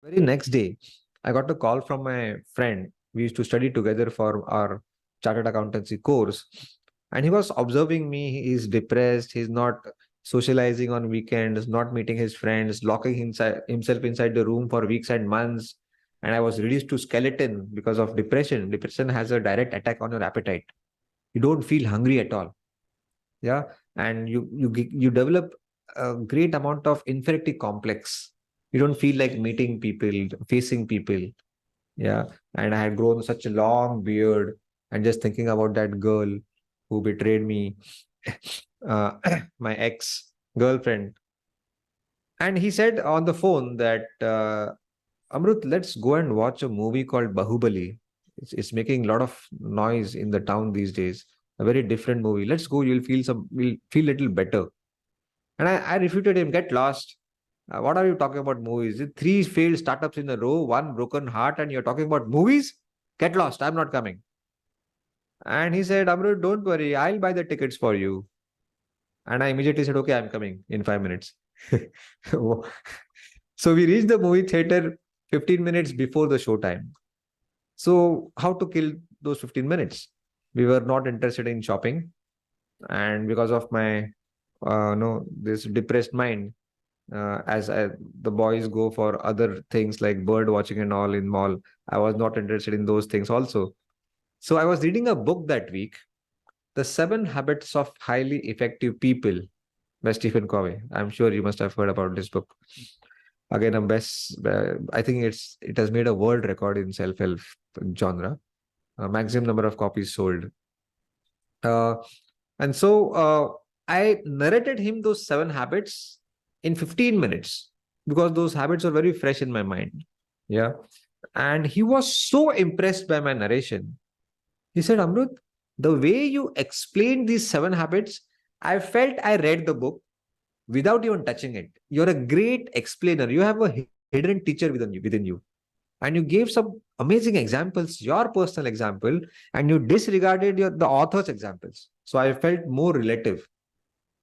Very next day, I got a call from my friend. We used to study together for our chartered accountancy course. And he was observing me. He's depressed. He's not socializing on weekends, not meeting his friends, locking himself inside the room for weeks and months. And I was reduced to skeleton because of depression. Depression has a direct attack on your appetite. You don't feel hungry at all. Yeah. And you develop a great amount of inferiority complex. You don't feel like meeting people, facing people. Yeah. And I had grown such a long beard, and just thinking about that girl who betrayed me, uh, my ex girlfriend. And he said on the phone that, Amrut, let's go and watch a movie called Bahubali. It's making a lot of noise in the town these days. A very different movie. Let's go. We'll feel little better. And I refuted him, get lost. What are you talking about movies? Three failed startups in a row, one broken heart, and you're talking about movies? Get lost. I'm not coming. And he said, Amrut, don't worry. I'll buy the tickets for you. And I immediately said, okay, I'm coming in 5 minutes. So we reached the movie theater 15 minutes before the show time. So how to kill those 15 minutes? We were not interested in shopping. And because of my, no, this depressed mind, the boys go for other things like bird watching and all in mall. I was not interested in those things also. So I was reading a book that week, The Seven Habits of Highly Effective People by Stephen Covey. I'm sure you must have heard about this book. Again, I think it has made a world record in self-help genre. Maximum number of copies sold. Uh, and so I narrated him those seven habits in 15 minutes because those habits are very fresh in my mind. Yeah. And he was so impressed by my narration. He said, Amrut, the way you explained these seven habits, I felt I read the book without even touching it. You're a great explainer. You have a hidden teacher within you. And you gave some amazing examples, your personal example, and you disregarded the author's examples. So I felt more relative.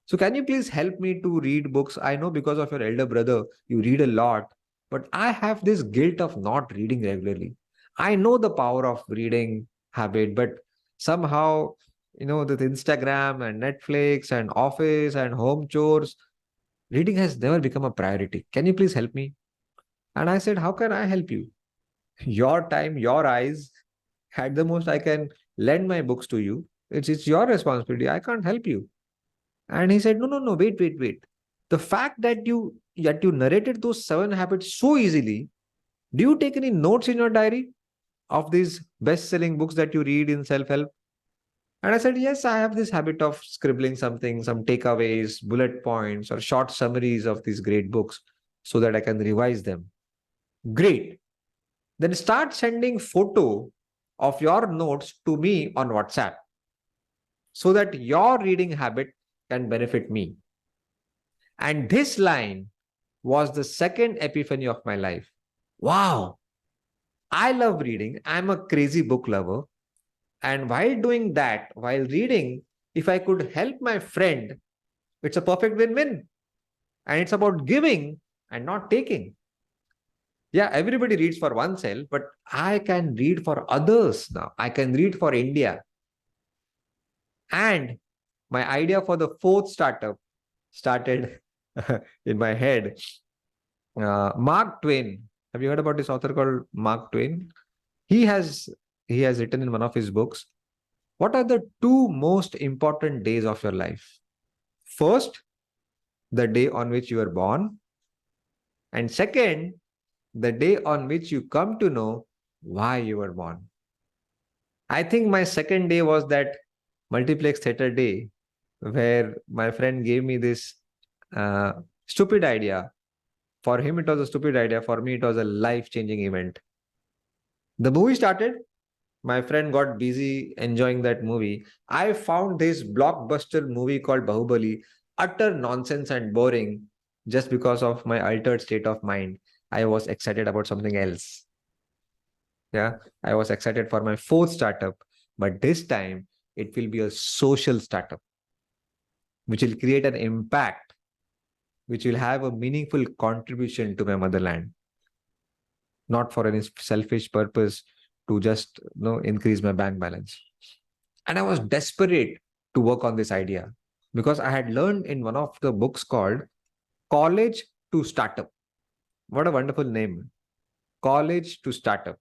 So can you please help me to read books? I know because of your elder brother, you read a lot, but I have this guilt of not reading regularly. I know the power of reading habit, but somehow, with Instagram and Netflix and office and home chores, reading has never become a priority. Can you please help me? And I said, how can I help you? Your time, your eyes. At the most, I can lend my books to you. It's your responsibility. I can't help you. And he said, no, no, no, wait, wait, wait. The fact that you narrated those seven habits so easily, do you take any notes in your diary of these best-selling books that you read in self-help? And I said, yes, I have this habit of scribbling something, some takeaways, bullet points, or short summaries of these great books so that I can revise them. Great. Then start sending photo of your notes to me on WhatsApp so that your reading habit can benefit me. And this line was the second epiphany of my life. Wow, I love reading. I'm a crazy book lover. And while doing that, while reading, if I could help my friend, it's a perfect win win. And it's about giving and not taking. Yeah, everybody reads for oneself, but I can read for others now. I can read for India. And my idea for the fourth startup started in my head. Mark Twain. Have you heard about this author called Mark Twain? He has he has written in one of his books, what are the two most important days of your life? First, the day on which you were born, and second, the day on which you come to know why you were born. I think my second day was that multiplex theater day where my friend gave me this uh, stupid idea. For him, it was a stupid idea. For me, it was a life changing event. The movie started. My friend got busy enjoying that movie. I found this blockbuster movie called Bahubali utter nonsense and boring just because of my altered state of mind. I was excited about something else. Yeah, I was excited for my fourth startup, but this time it will be a social startup which will create an impact, which will have a meaningful contribution to my motherland. not for any selfish purpose to just increase my bank balance. And I was desperate to work on this idea because I had learned in one of the books called College to Startup. What a wonderful name. College to Startup.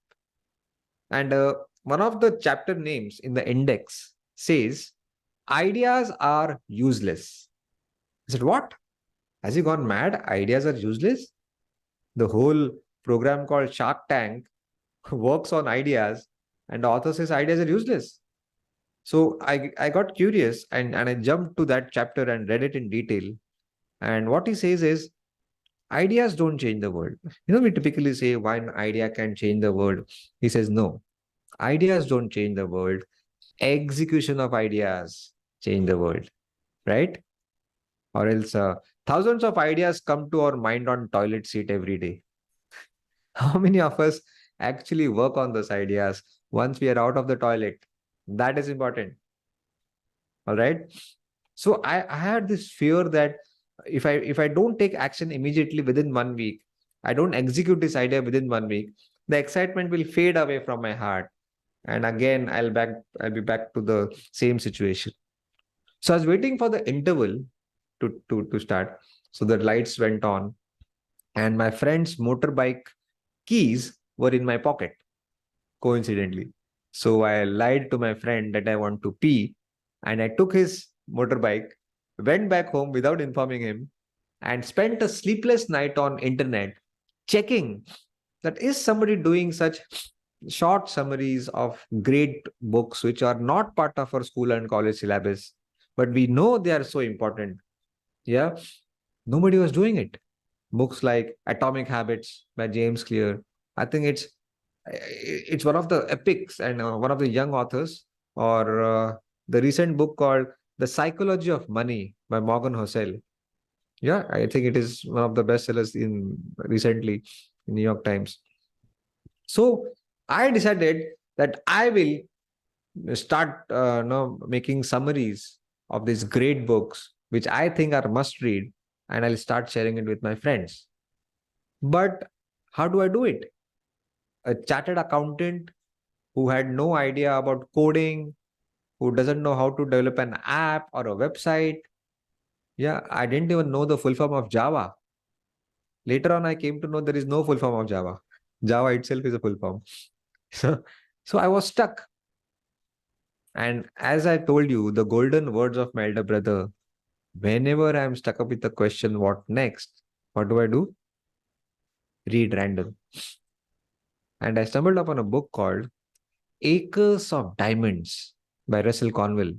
And one of the chapter names in the index says, ideas are useless. I said, what? Has he gone mad? Ideas are useless? The whole program called Shark Tank works on ideas, and the author says ideas are useless. So I got curious and I jumped to that chapter and read it in detail. And what he says is, ideas don't change the world. We typically say one idea can change the world. He says, no, ideas don't change the world. Execution of ideas change the world, right? Or else thousands of ideas come to our mind on toilet seat every day. How many of us actually work on those ideas once we are out of the toilet? That is important. All right. So I had this fear that if I don't take action immediately within 1 week, I don't execute this idea within 1 week, the excitement will fade away from my heart. And again, I'll be back to the same situation. So I was waiting for the interval to start. So the lights went on, and my friend's motorbike keys were in my pocket, coincidentally. So I lied to my friend that I want to pee, and I took his motorbike, went back home without informing him, and spent a sleepless night on internet checking that is somebody doing such short summaries of great books which are not part of our school and college syllabus, but we know they are so important. Yeah, nobody was doing it. Books like Atomic Habits by James Clear. I think it's one of the epics and one of the young authors, or the recent book called The Psychology of Money by Morgan Housel. Yeah, I think it is one of the bestsellers in recently in New York Times. So I decided that I will start making summaries of these great books, which I think are must read, and I'll start sharing it with my friends. But how do I do it? A chartered accountant who had no idea about coding, who doesn't know how to develop an app or a website. Yeah, I didn't even know the full form of Java. Later on, I came to know there is no full form of Java. Java itself is a full form. So I was stuck. And as I told you, the golden words of my elder brother, whenever I'm stuck up with the question, what next? What do? Read random. And I stumbled upon a book called Acres of Diamonds by Russell Conwell.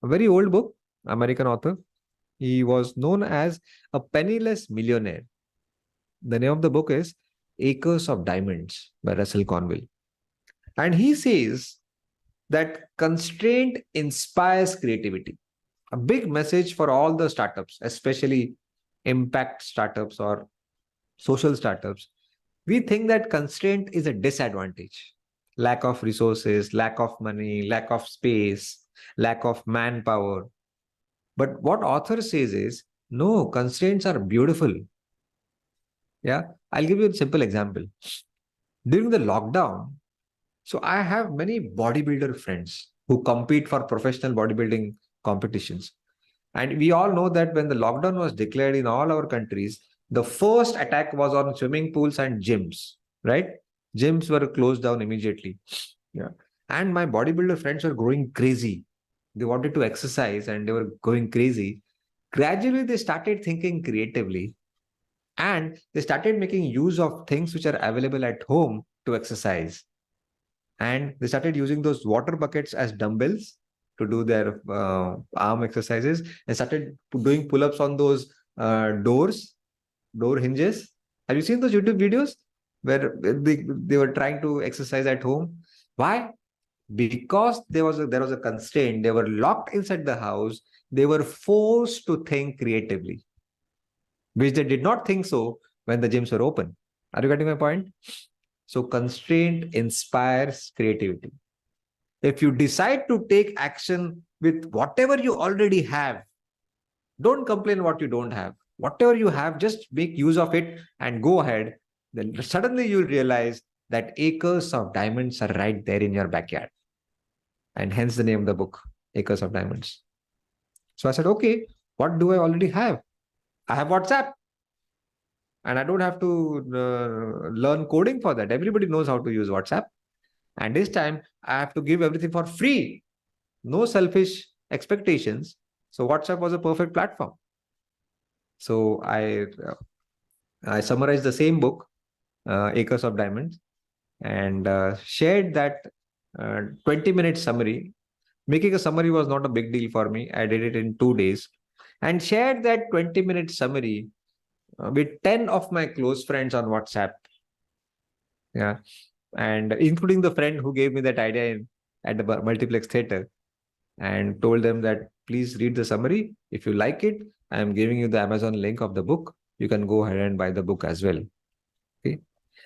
A very old book, American author. He was known as a penniless millionaire. The name of the book is Acres of Diamonds by Russell Conwell. And he says that constraint inspires creativity. A big message for all the startups, especially impact startups or social startups. We think that constraint is a disadvantage. Lack of resources, lack of money, lack of space, lack of manpower. But what author says is, no, constraints are beautiful. Yeah, I'll give you a simple example. During the lockdown, so I have many bodybuilder friends who compete for professional bodybuilding competitions. And we all know that when the lockdown was declared in all our countries, the first attack was on swimming pools and gyms, right? Gyms were closed down immediately. Yeah. And my bodybuilder friends were growing crazy. They wanted to exercise and they were going crazy. Gradually, they started thinking creatively and they started making use of things which are available at home to exercise. And they started using those water buckets as dumbbells to do their arm exercises, and started doing pull-ups on those door hinges. Have you seen those YouTube videos where they were trying to exercise at home? Why? Because there was a constraint. They were locked inside the house. They were forced to think creatively, which they did not think so when the gyms were open. Are you getting my point? So constraint inspires creativity. If you decide to take action with whatever you already have, don't complain what you don't have. Whatever you have, just make use of it and go ahead. Then suddenly you'll realize that acres of diamonds are right there in your backyard. And hence the name of the book, Acres of Diamonds. So I said, okay, what do I already have? I have WhatsApp. And I don't have to learn coding for that. Everybody knows how to use WhatsApp. And this time I have to give everything for free. No selfish expectations. So WhatsApp was a perfect platform. So I summarized the same book, Acres of Diamonds, and shared that 20-minute summary. Making a summary was not a big deal for me. I did it in 2 days and shared that 20-minute summary with 10 of my close friends on WhatsApp. Yeah. And including the friend who gave me that idea at the multiplex theater, and told them that please read the summary. If you like it, I am giving you the Amazon link of the book. You can go ahead and buy the book as well. Okay.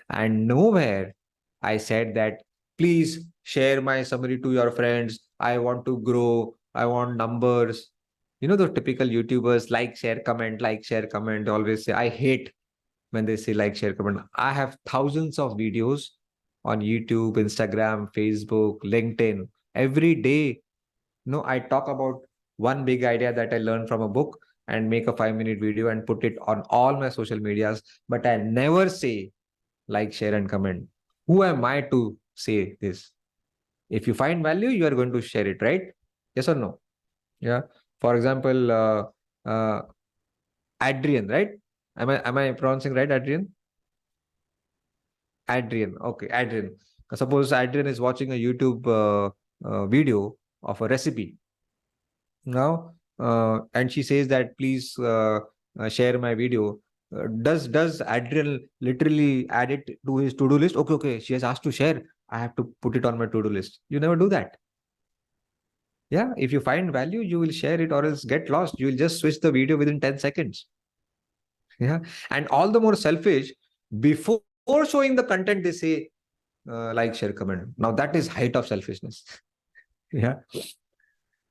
And nowhere I said that please share my summary to your friends. I want to grow. I want numbers. You know, the typical YouTubers, like, share, comment, like, share, comment. They always say, I hate when they say like, share, comment. I have thousands of videos on YouTube, Instagram, Facebook, LinkedIn. Every day, I talk about one big idea that I learned from a book and make a 5-minute video and put it on all my social medias. But I never say like, share, and comment. Who am I to say this? If you find value, you are going to share it, right? Yes or no? Yeah. For example, Adrian, right? Am I pronouncing right, Adrian? Adrian. Okay, Adrian. Suppose Adrian is watching a YouTube video of a recipe now, and she says that please share my video. Does Adrian literally add it to his to-do list? Okay, she has asked to share. I have to put it on my to-do list. You never do that. Yeah, if you find value, you will share it or else get lost. You will just switch the video within 10 seconds. Yeah, and all the more selfish, before showing the content, they say like, share, comment. Now that is height of selfishness. Yeah.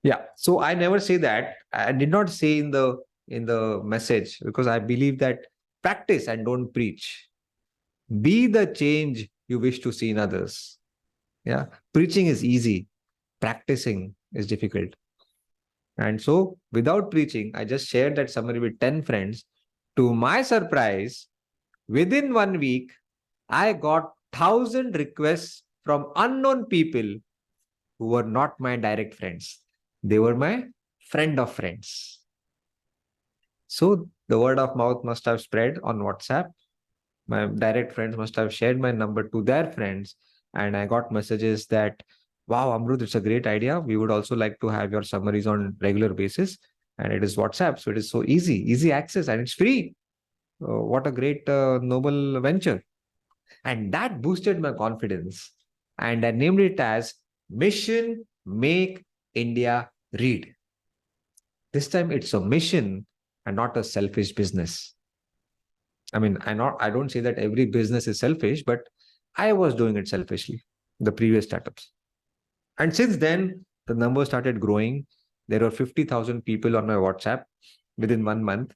Yeah. So I never say that. I did not say in the message, because I believe that practice and don't preach. Be the change you wish to see in others. Yeah. Preaching is easy. Practicing is difficult. And so without preaching, I just shared that summary with 10 friends. To my surprise, within 1 week, I got 1,000 requests from unknown people who were not my direct friends. They were my friend of friends. So the word of mouth must have spread on WhatsApp. My direct friends must have shared my number to their friends. And I got messages that, wow, Amrut, it's a great idea. We would also like to have your summaries on regular basis. And it is WhatsApp. So it is so easy access, and it's free. What a great noble venture. And that boosted my confidence. And I named it as Mission Make India Read. This time it's a mission and not a selfish business. I mean, I don't say that every business is selfish, but I was doing it selfishly, the previous startups. And since then, the numbers started growing. There were 50,000 people on my WhatsApp within 1 month.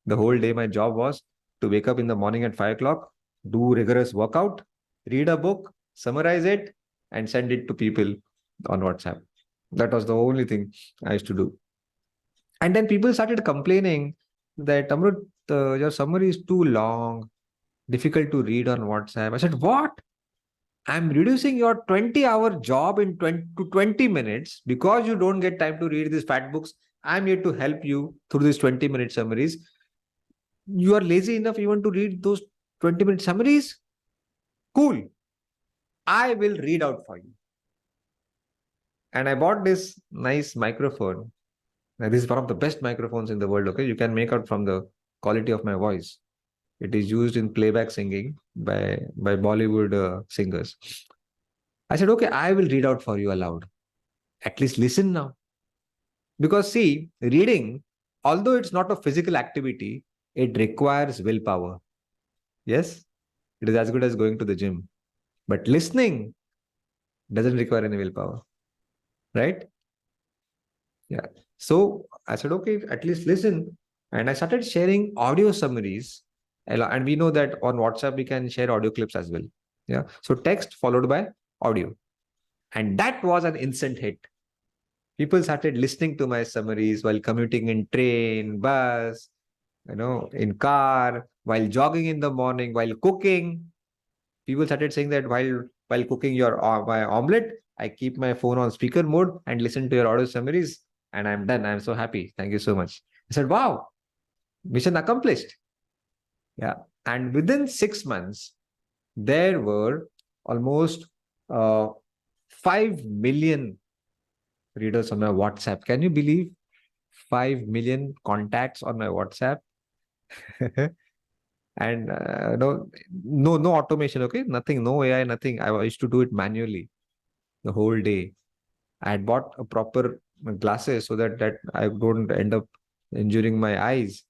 The whole day, my job was to wake up in the morning at 5 o'clock, do rigorous workout, read a book, summarize it, and send it to people on WhatsApp. That was the only thing I used to do. And then people started complaining that, Amrut, your summary is too long, difficult to read on WhatsApp. I said, what? I'm reducing your 20-hour job in 20 minutes because you don't get time to read these fat books. I'm here to help you through these 20-minute summaries. You are lazy enough even to read those 20-minute summaries? Cool. I will read out for you. And I bought this nice microphone. Now, this is one of the best microphones in the world. Okay, you can make out from the quality of my voice. It is used in playback singing by Bollywood singers. I said, okay, I will read out for you aloud. At least listen now. Because see, reading, although it's not a physical activity, it requires willpower. Yes, it is as good as going to the gym. But listening doesn't require any willpower. Right? Yeah. So I said, okay, at least listen. And I started sharing audio summaries. And we know that on WhatsApp, we can share audio clips as well. Yeah. So text followed by audio. And that was an instant hit. People started listening to my summaries while commuting in train, bus, in car, while jogging in the morning, while cooking. People started saying that while cooking my omelette, I keep my phone on speaker mode and listen to your audio summaries, and I'm done. I'm so happy. Thank you so much. I said, wow, mission accomplished. Yeah. And within 6 months, there were almost uh, 5 million readers on my WhatsApp. Can you believe 5 million contacts on my WhatsApp? And no automation, okay? Nothing, no AI, nothing. I used to do it manually the whole day. I had bought a proper glasses so that I don't end up injuring my eyes.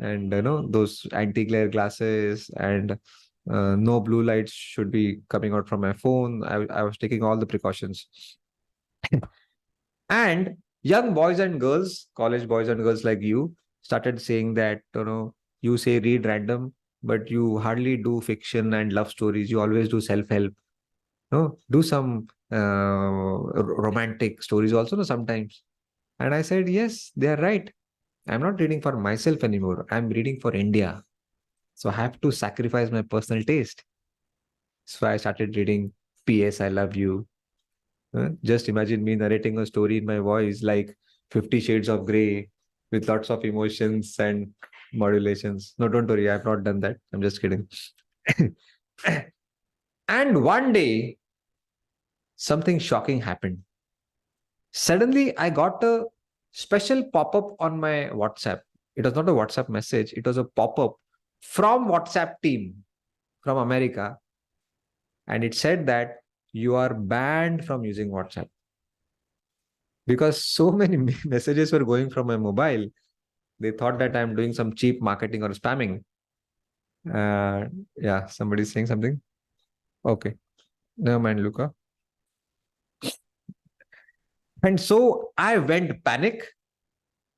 And those anti-glare glasses, and no blue lights should be coming out from my phone. I was taking all the precautions. And young boys and girls, college boys and girls like you, started saying that, you say read random, but you hardly do fiction and love stories. You always do self-help. No, do some romantic stories also, no, sometimes. And I said, yes, they are right. I'm not reading for myself anymore. I'm reading for India. So I have to sacrifice my personal taste. So I started reading P.S. I Love You. Just imagine me narrating a story in my voice like 50 Shades of Grey with lots of emotions and modulations. No, don't worry. I've not done that. I'm just kidding. And one day, something shocking happened. Suddenly, I got a special pop-up on my WhatsApp. It was not a WhatsApp message. It was a pop-up from WhatsApp team from America. And it said that you are banned from using WhatsApp. Because so many messages were going from my mobile, they thought that I'm doing some cheap marketing or spamming. Yeah, somebody's saying something. Okay, never mind, Luca. And so I went panic.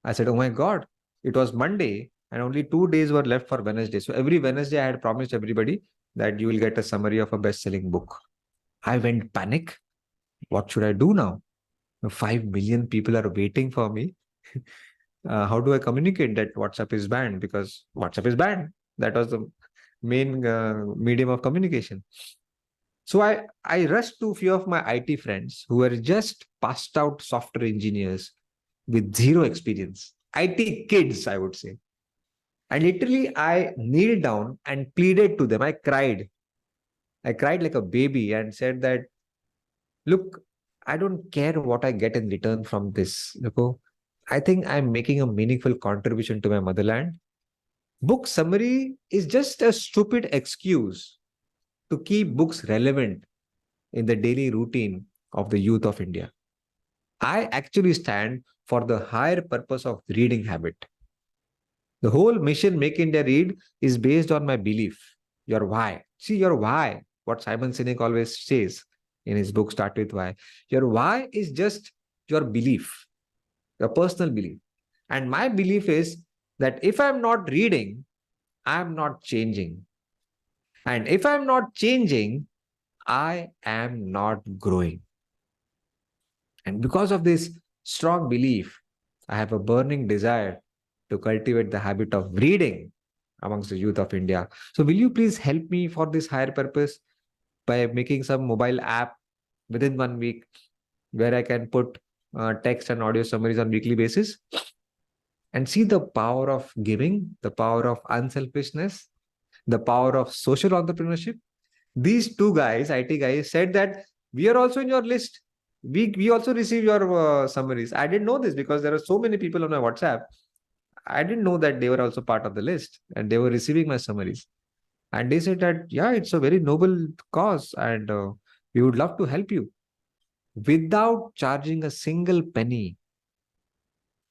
I said, oh my God, it was Monday and only 2 days were left for Wednesday. So every Wednesday, I had promised everybody that you will get a summary of a best-selling book. I went panic. What should I do now? 5 million people are waiting for me. How do I communicate that WhatsApp is banned? Because WhatsApp is banned. That was the main medium of communication. So I rushed to a few of my IT friends who were just passed out software engineers with zero experience. IT kids, I would say. And literally, I kneeled down and pleaded to them. I cried. I cried like a baby and said that, look, I don't care what I get in return from this. I think I'm making a meaningful contribution to my motherland. Book summary is just a stupid excuse to keep books relevant in the daily routine of the youth of India. I actually stand for the higher purpose of reading habit. The whole mission Make India Read is based on my belief, your why. See, your why, what Simon Sinek always says in his book Start With Why. Your why is just your belief, your personal belief. And my belief is that if I'm not reading, I'm not changing. And if I'm not changing, I am not growing. And because of this strong belief, I have a burning desire to cultivate the habit of reading amongst the youth of India. So will you please help me for this higher purpose by making some mobile app within 1 week where I can put text and audio summaries on weekly basis? And see the power of giving, the power of unselfishness, the power of social entrepreneurship. These two guys, IT guys, said that we are also in your list. We also receive your summaries. I didn't know this because there are so many people on my WhatsApp. I didn't know that they were also part of the list and they were receiving my summaries. And they said that, yeah, it's a very noble cause and we would love to help you. Without charging a single penny,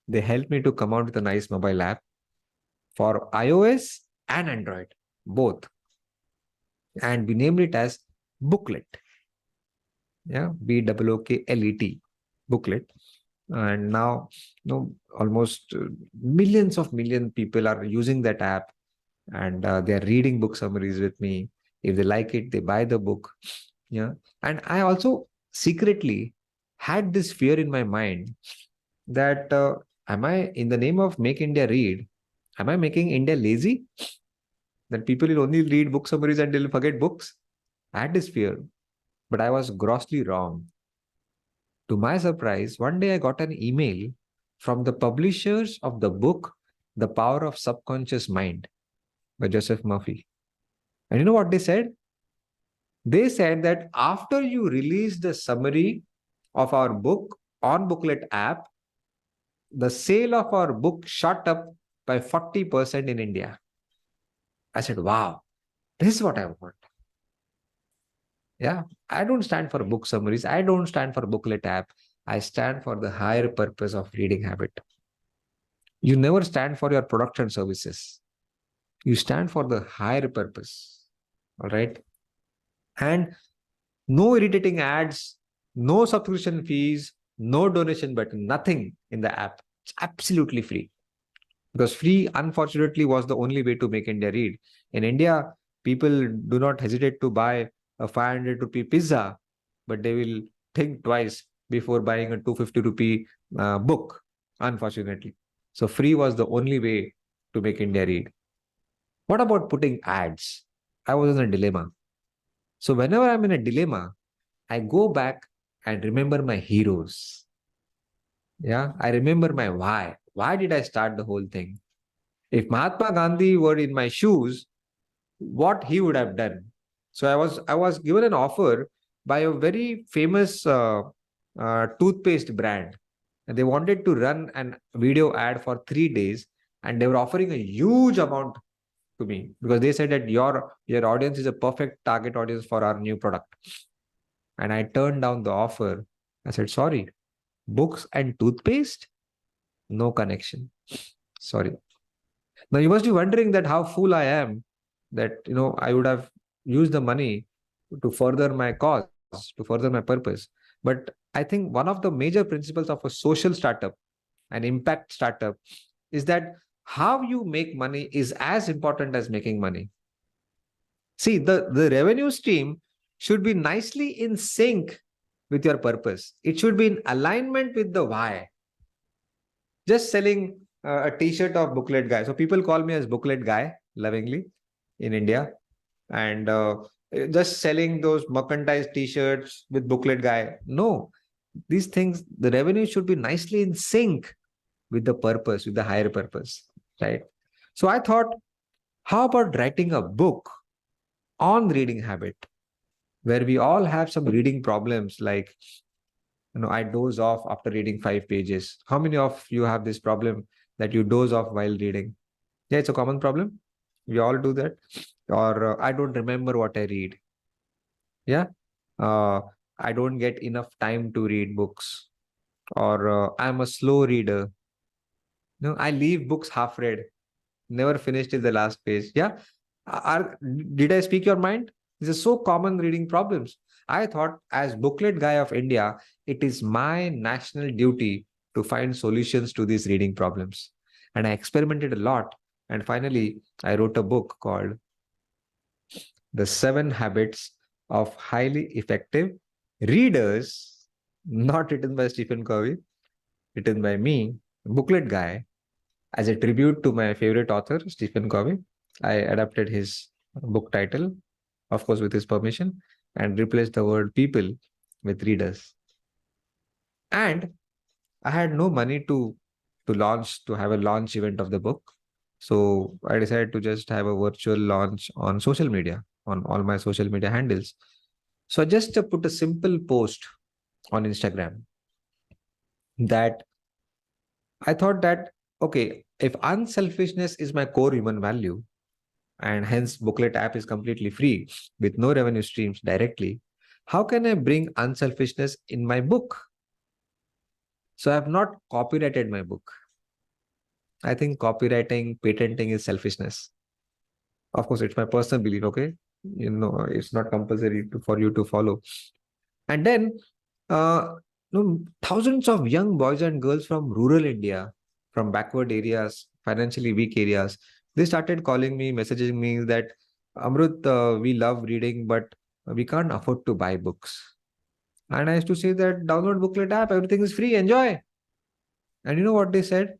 they helped me to come out with a nice mobile app for iOS and Android, both. And we named it as Booklet. Yeah, Booklet, Booklet. And now, almost millions of million people are using that app and they are reading book summaries with me. If they like it, they buy the book. Yeah. And I also secretly had this fear in my mind that am I, in the name of Make India Read, am I making India lazy? That people will only read book summaries and they'll forget books? I had this fear, but I was grossly wrong. To my surprise, one day I got an email from the publishers of the book, The Power of Subconscious Mind by Joseph Murphy. And you know what they said? They said that after you release the summary of our book on Booklet app, the sale of our book shot up by 40% in India. I said, wow, this is what I want. Yeah, I don't stand for book summaries. I don't stand for Booklet app. I stand for the higher purpose of reading habit. You never stand for your product and services. You stand for the higher purpose. All right. And no irritating ads, no subscription fees, no donation button, nothing in the app. It's absolutely free. Because free, unfortunately, was the only way to make India read. In India, people do not hesitate to buy a 500 rupee pizza, but they will think twice before buying a 250 rupee book, unfortunately. So free was the only way to make India read. What about putting ads? I was in a dilemma. So whenever I'm in a dilemma, I go back and remember my heroes. Yeah, I remember my why. Why did I start the whole thing? If Mahatma Gandhi were in my shoes, what he would have done? So I was given an offer by a very famous toothpaste brand, and they wanted to run an video ad for 3 days, and they were offering a huge amount to me because they said that your audience is a perfect target audience for our new product. And I turned down the offer. I said, sorry, books and toothpaste, no connection. Sorry. Now you must be wondering that how fool I am, that I would have used the money to further my cause, to further my purpose. But I think one of the major principles of a social startup, an impact startup, is that how you make money is as important as making money. See, the revenue stream should be nicely in sync with your purpose. It should be in alignment with the why. Just selling a t-shirt of Booklet Guy. So people call me as Booklet Guy lovingly in India. And just selling those merchandise t-shirts with Booklet Guy. No, these things, the revenue should be nicely in sync with the purpose, with the higher purpose, right? So I thought, how about writing a book on reading habit, where we all have some reading problems, like, I doze off after reading 5 pages. How many of you have this problem that you doze off while reading? Yeah, it's a common problem. We all do that. Or I don't remember what I read. Yeah. Uh, I don't get enough time to read books. Or I'm a slow reader. No, I leave books half read, never finished till the last page. Yeah. Did I speak your mind? These are so common reading problems. I thought, as Booklet Guy of India, it is my national duty to find solutions to these reading problems. And I experimented a lot. And finally, I wrote a book called The 7 Habits of Highly Effective Readers, not written by Stephen Covey, written by me, Booklet Guy, as a tribute to my favorite author, Stephen Covey. I adapted his book title, of course, with his permission, and replaced the word people with readers. And I had no money to have a launch event of the book. So I decided to just have a virtual launch on social media, on all my social media handles. So I just put a simple post on Instagram that I thought that, okay, if unselfishness is my core human value, and hence Booklet app is completely free with no revenue streams directly, how can I bring unselfishness in my book? So I have not copyrighted my book. I think copywriting, patenting is selfishness. Of course, it's my personal belief, okay? It's not compulsory for you to follow. And then thousands of young boys and girls from rural India, from backward areas, financially weak areas, they started calling me, messaging me that Amrut, we love reading, but we can't afford to buy books. And I used to say that download Booklet app, everything is free, enjoy. And you know what they said?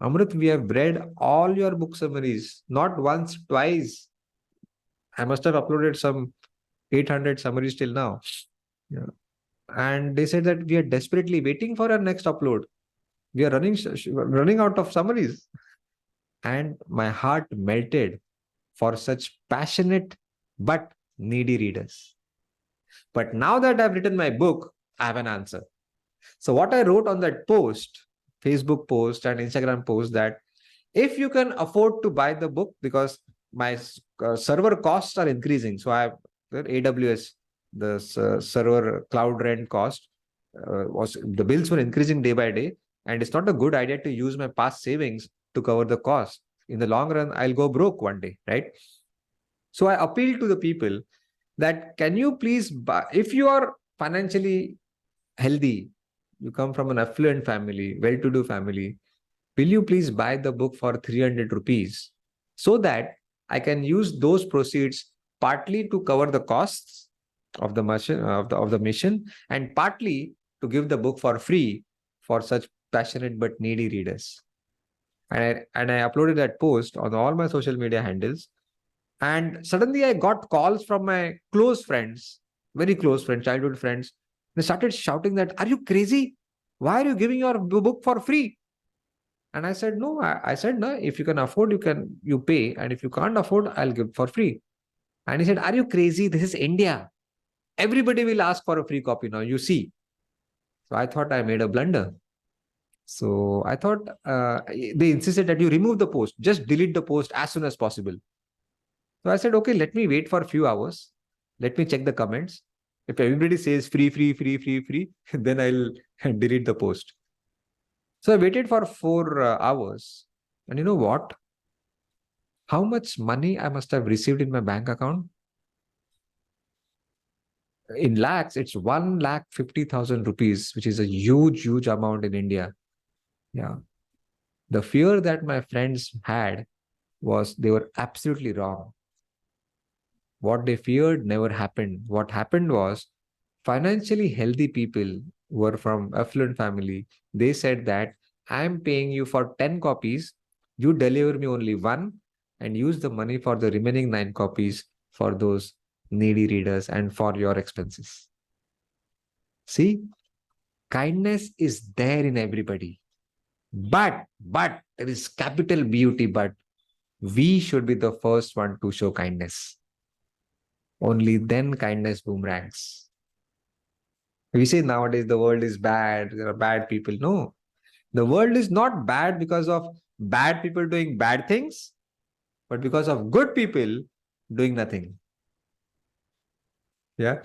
Amrut, we have read all your book summaries, not once, twice. I must have uploaded some 800 summaries till now. Yeah. And they said that we are desperately waiting for our next upload. We are running out of summaries. And my heart melted for such passionate but needy readers. But now that I've written my book, I have an answer. So what I wrote on that post, Facebook post and Instagram post, that if you can afford to buy the book, because my server costs are increasing. So I have the AWS, the server cloud rent cost was the bills were increasing day by day. And it's not a good idea to use my past savings to cover the cost. In the long run, I'll go broke one day, right? So I appeal to the people that can you please buy, if you are financially healthy, you come from an affluent family, well-to-do family, will you please buy the book for 300 rupees so that I can use those proceeds partly to cover the costs of the mission and partly to give the book for free for such passionate but needy readers. And I uploaded that post on all my social media handles, and suddenly I got calls from my close friends, very close friends, childhood friends. They started shouting that, "Are you crazy? Why are you giving your book for free?" And I said, "No." I said, "No, if you can afford, you pay. And if you can't afford, I'll give for free." And he said, "Are you crazy? This is India. Everybody will ask for a free copy now, you see." So I thought I made a blunder. So I thought they insisted that you remove the post, just delete the post as soon as possible. So I said, okay, let me wait for a few hours. Let me check the comments. If everybody says free, free, free, free, free, then I'll delete the post. So I waited for 4 hours. And you know what? How much money I must have received in my bank account? In lakhs, it's 1,50,000 rupees, which is a huge, huge amount in India. Yeah. The fear that my friends had was they were absolutely wrong. What they feared never happened. What happened was financially healthy people who were from affluent family, they said that I'm paying you for 10 copies, you deliver me only one and use the money for the remaining 9 copies for those needy readers and for your expenses. See, kindness is there in everybody. But there is capital beauty, but we should be the first one to show kindness. Only then kindness boomerangs. We say nowadays the world is bad, there are bad people. No, the world is not bad because of bad people doing bad things, but because of good people doing nothing. Yeah.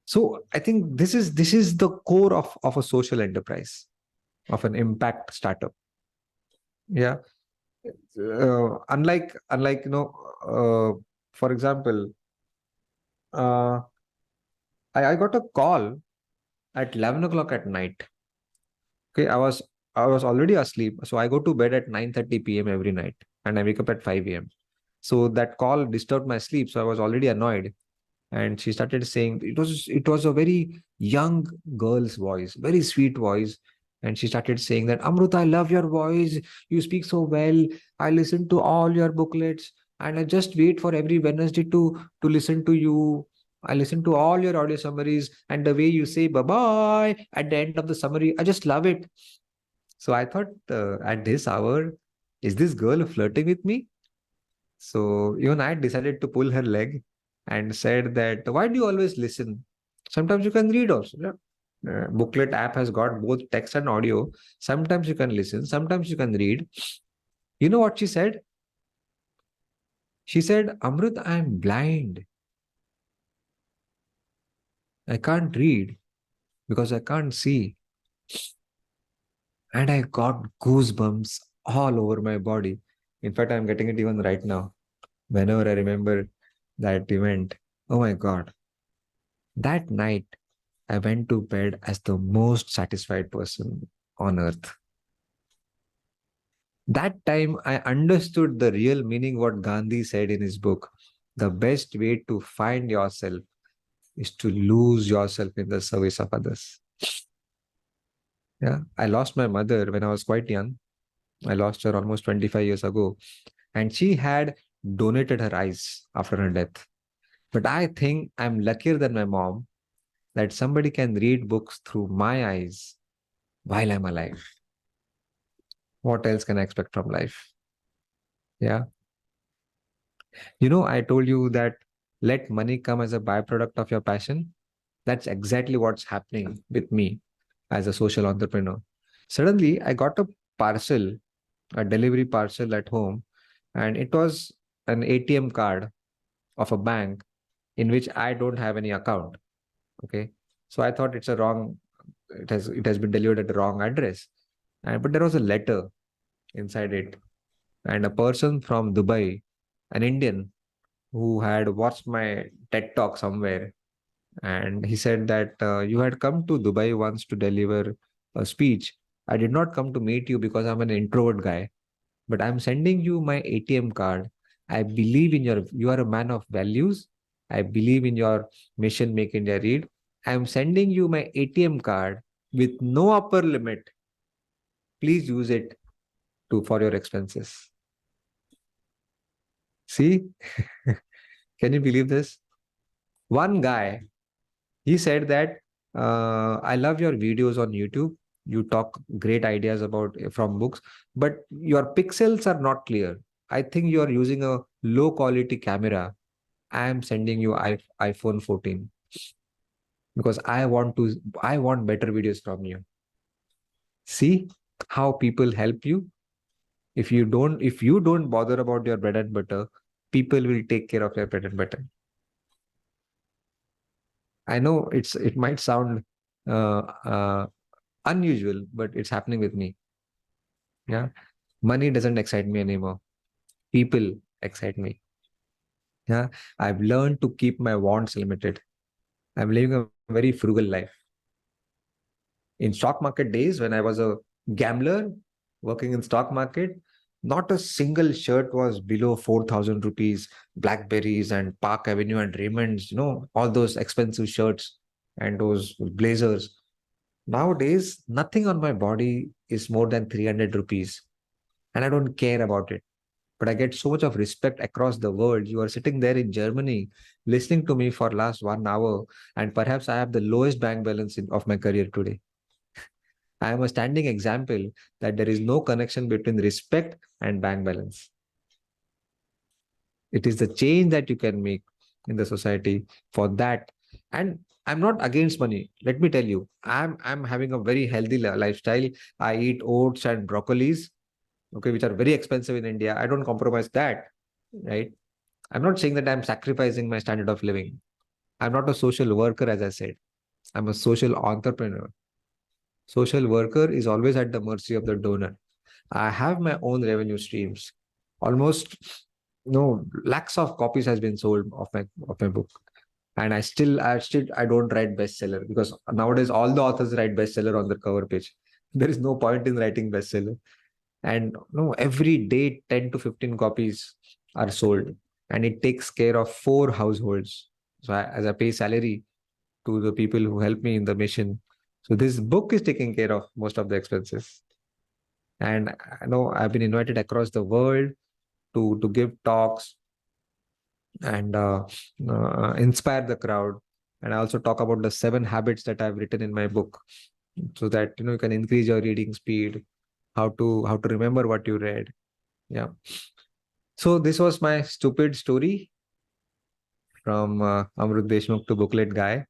So I think this is the core of a social enterprise, of an impact startup. Yeah. Unlike for example, uh, I got a call at 11 o'clock at night. Okay, I was already asleep. So I go to bed at 9:30 p.m. every night and I wake up at 5 a.m. So that call disturbed my sleep. So I was already annoyed. And she started saying it was a very young girl's voice, very sweet voice. And she started saying that, Amrut, I love your voice. You speak so well. I listen to all your booklets and I just wait for every Wednesday to listen to you. I listen to all your audio summaries and the way you say bye-bye at the end of the summary. I just love it. So I thought at this hour, is this girl flirting with me? So even I decided to pull her leg and said that, why do you always listen? Sometimes you can read also. Yeah? Booklet app has got both text and audio. Sometimes you can listen, sometimes you can read. You know what she said? She said, Amrut, I'm blind. I can't read because I can't see. And I got goosebumps all over my body. In fact, I'm getting it even right now. Whenever I remember that event, oh my God. That night, I went to bed as the most satisfied person on earth. That time I understood the real meaning what Gandhi said in his book. The best way to find yourself is to lose yourself in the service of others. Yeah. I lost my mother when I was quite young. I lost her almost 25 years ago. And she had donated her eyes after her death. But I think I'm luckier than my mom that somebody can read books through my eyes while I'm alive. What else can I expect from life? Yeah. I told you that let money come as a byproduct of your passion. That's exactly what's happening with me as a social entrepreneur. Suddenly, I got a parcel, a delivery parcel at home, and it was an ATM card of a bank in which I don't have any account. Okay. So I thought it has been delivered at the wrong address. But there was a letter inside it. And a person from Dubai, an Indian who had watched my TED talk somewhere, and he said that you had come to Dubai once to deliver a speech. I did not come to meet you because I'm an introvert guy, but I'm sending you my ATM card. I believe in you are a man of values. I believe in your mission, Make India Read. I'm sending you my ATM card with no upper limit. Please use it for your expenses. See, can you believe this? One guy, he said that I love your videos on YouTube. You talk great ideas about from books, but your pixels are not clear. I think you are using a low quality camera. I am sending you iPhone 14 because I want better videos from you. See how people help you. If you don't bother about your bread and butter, people will take care of your bread and butter. I know it might sound uh, uh, unusual, but it's happening with me. Yeah. Money doesn't excite me anymore. People excite me. Yeah. I've learned to keep my wants limited. I'm living a very frugal life. In stock market days, when I was a gambler working in stock market, not a single shirt was below 4,000 rupees. Blackberries and Park Avenue and Raymond's, all those expensive shirts and those blazers. Nowadays, nothing on my body is more than 300 rupees, and I don't care about it. But I get so much of respect across the world. You are sitting there in Germany listening to me for last 1 hour, and perhaps I have the lowest bank balance of my career today. I am a standing example that there is no connection between respect and bank balance. It is the change that you can make in the society for that. And I'm not against money. Let me tell you, I'm having a very healthy lifestyle. I eat oats and broccolis, okay, which are very expensive in India. I don't compromise that, right? I'm not saying that I'm sacrificing my standard of living. I'm not a social worker, as I said. I'm a social entrepreneur. Social worker is always at the mercy of the donor. I have my own revenue streams. Almost no lakhs of copies has been sold of my book. And I don't write bestseller because nowadays all the authors write bestseller on the cover page. There is no point in writing bestseller. And no, every day 10 to 15 copies are sold. And it takes care of 4 households. So as I pay salary to the people who help me in the mission. So this book is taking care of most of the expenses. And I know I've been invited across the world to give talks and inspire the crowd. And I also talk about the 7 habits that I've written in my book, so that you can increase your reading speed, how to remember what you read. Yeah. So this was my stupid story from Amrut Deshmukh to Booklet Guy.